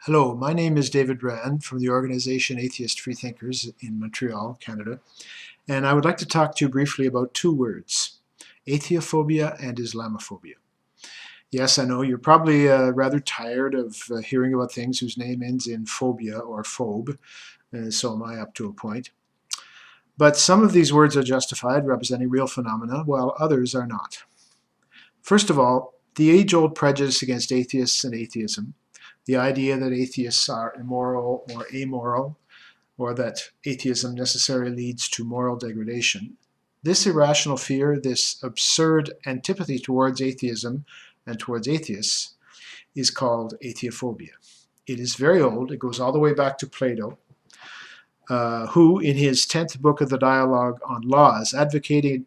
Hello, my name is David Rand from the organization Atheist Freethinkers in Montreal, Canada, and I would like to talk to you briefly about two words, Atheophobia and Islamophobia. Yes, I know you're probably rather tired of hearing about things whose name ends in phobia or phobe, and so am I up to a point. But some of these words are justified, representing real phenomena, while others are not. First of all, the age-old prejudice against atheists and atheism, the idea that atheists are immoral or amoral, or that atheism necessarily leads to moral degradation. This irrational fear, this absurd antipathy towards atheism and towards atheists, is called Atheophobia. It is very old. It goes all the way back to Plato, who, in his 10th book of the Dialogue on Laws, advocated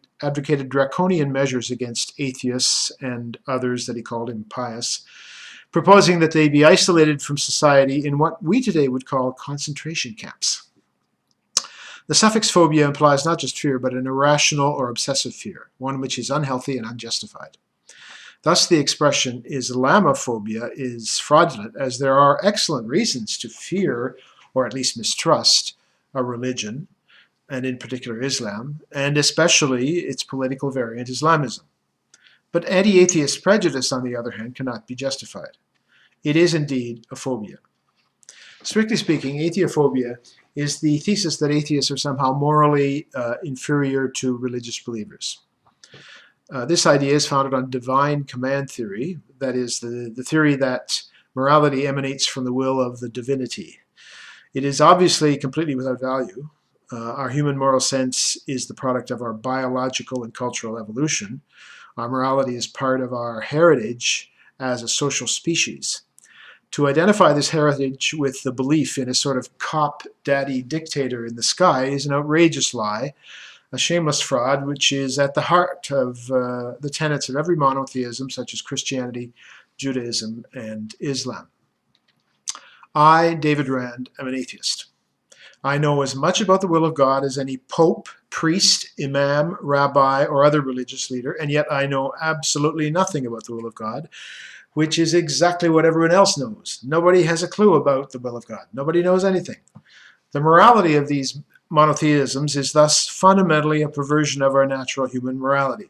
draconian measures against atheists and others that he called impious, proposing that they be isolated from society in what we today would call concentration camps. The suffix phobia implies not just fear, but an irrational or obsessive fear, one which is unhealthy and unjustified. Thus, the expression Islamophobia is fraudulent, as there are excellent reasons to fear, or at least mistrust, a religion, and in particular Islam, and especially its political variant Islamism. But anti-atheist prejudice, on the other hand, cannot be justified. It is indeed a phobia. Strictly speaking, atheophobia is the thesis that atheists are somehow morally inferior to religious believers. This idea is founded on divine command theory, that is, the theory that morality emanates from the will of the divinity. It is obviously completely without value. Our human moral sense is the product of our biological and cultural evolution. Our morality is part of our heritage as a social species. To identify this heritage with the belief in a sort of cop daddy dictator in the sky is an outrageous lie, a shameless fraud which is at the heart of the tenets of every monotheism such as Christianity, Judaism, and Islam. I, David Rand, am an atheist. I know as much about the will of God as any pope, priest, imam, rabbi, or other religious leader, and yet I know absolutely nothing about the will of God, which is exactly what everyone else knows. Nobody has a clue about the will of God. Nobody knows anything. The morality of these monotheisms is thus fundamentally a perversion of our natural human morality.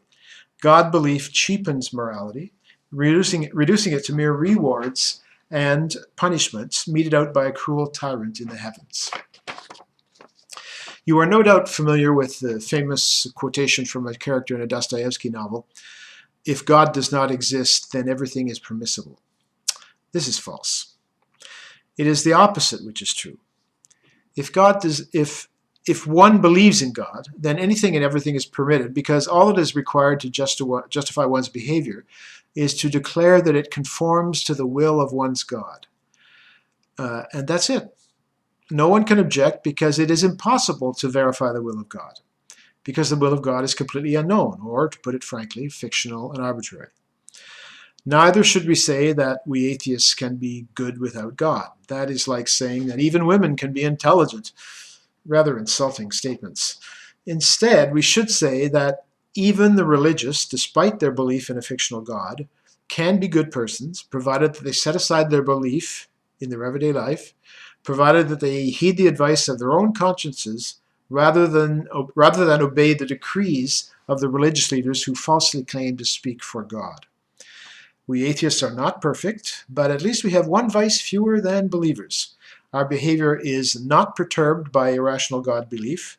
God belief cheapens morality, reducing it to mere rewards and punishments meted out by a cruel tyrant in the heavens. You are no doubt familiar with the famous quotation from a character in a Dostoevsky novel, "If God does not exist, then everything is permissible." This is false. It is the opposite which is true. If one believes in God, then anything and everything is permitted, because all it is required to justify one's behavior is to declare that it conforms to the will of one's God. And that's it. No one can object because it is impossible to verify the will of God, because the will of God is completely unknown, or, to put it frankly, fictional and arbitrary. Neither should we say that we atheists can be good without God. That is like saying that even women can be intelligent. Rather insulting statements. Instead, we should say that even the religious, despite their belief in a fictional God, can be good persons, provided that they set aside their belief in their everyday life, provided that they heed the advice of their own consciences, rather than obey the decrees of the religious leaders who falsely claim to speak for God. We atheists are not perfect, but at least we have one vice fewer than believers. Our behavior is not perturbed by irrational God belief.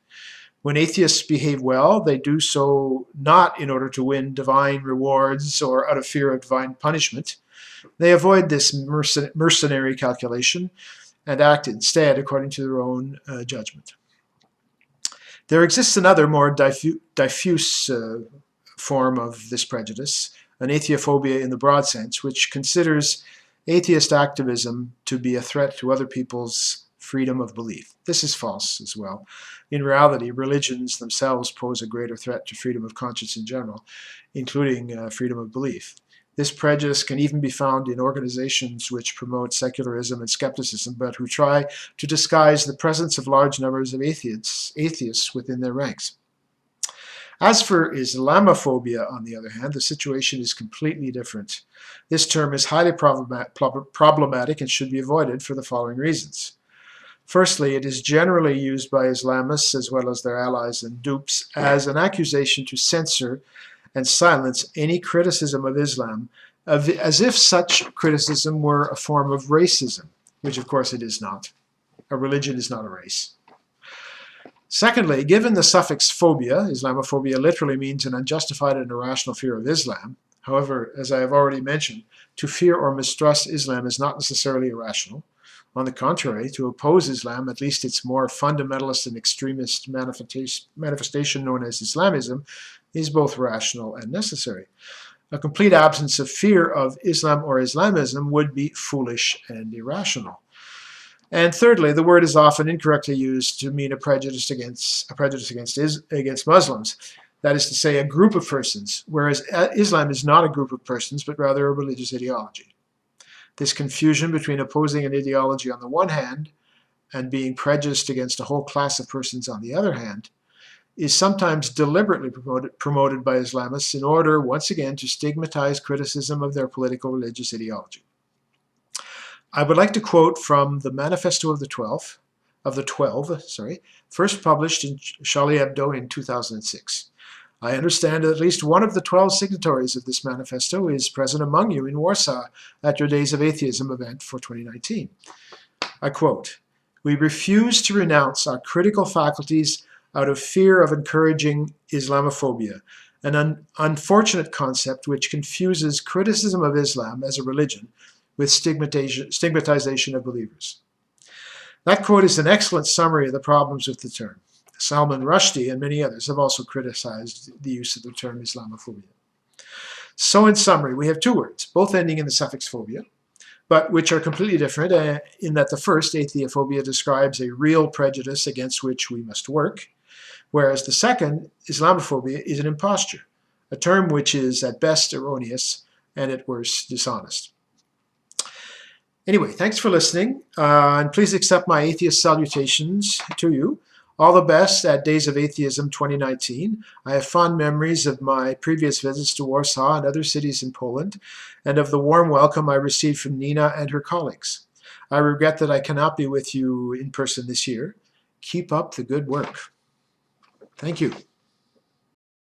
When atheists behave well, they do so not in order to win divine rewards or out of fear of divine punishment. They avoid this mercenary calculation and act instead according to their own judgment. There exists another, more diffuse form of this prejudice, an atheophobia in the broad sense, which considers atheist activism to be a threat to other people's freedom of belief. This is false as well. In reality, religions themselves pose a greater threat to freedom of conscience in general, including freedom of belief. This prejudice can even be found in organizations which promote secularism and skepticism, but who try to disguise the presence of large numbers of atheists within their ranks. As for Islamophobia, on the other hand, the situation is completely different. This term is highly problematic and should be avoided for the following reasons. Firstly, it is generally used by Islamists, as well as their allies and dupes, as an accusation to censor and silence any criticism of Islam, as if such criticism were a form of racism, which of course it is not. A religion is not a race. Secondly, given the suffix phobia, Islamophobia literally means an unjustified and irrational fear of Islam. However, as I have already mentioned, to fear or mistrust Islam is not necessarily irrational. On the contrary, to oppose Islam, at least its more fundamentalist and extremist manifestation known as Islamism, is both rational and necessary. A complete absence of fear of Islam or Islamism would be foolish and irrational. And thirdly, the word is often incorrectly used to mean a prejudice against Muslims. That is to say, a group of persons, whereas Islam is not a group of persons, but rather a religious ideology. This confusion between opposing an ideology on the one hand and being prejudiced against a whole class of persons on the other hand is sometimes deliberately promoted by Islamists in order, once again, to stigmatize criticism of their political religious ideology. I would like to quote from the Manifesto of the Twelve, first published in Charlie Hebdo in 2006. I understand that at least one of the 12 signatories of this manifesto is present among you in Warsaw at your Days of Atheism event for 2019. I quote, "We refuse to renounce our critical faculties out of fear of encouraging Islamophobia, an unfortunate concept which confuses criticism of Islam as a religion with stigmatization of believers." That quote is an excellent summary of the problems with the term. Salman Rushdie and many others have also criticized the use of the term Islamophobia. So in summary, we have two words, both ending in the suffix phobia, but which are completely different in that the first, Atheophobia, describes a real prejudice against which we must work, whereas the second, Islamophobia, is an imposture, a term which is at best erroneous and at worst dishonest. Anyway, thanks for listening, and please accept my atheist salutations to you. All the best at Days of Atheism 2019. I have fond memories of my previous visits to Warsaw and other cities in Poland, and of the warm welcome I received from Nina and her colleagues. I regret that I cannot be with you in person this year. Keep up the good work. Thank you.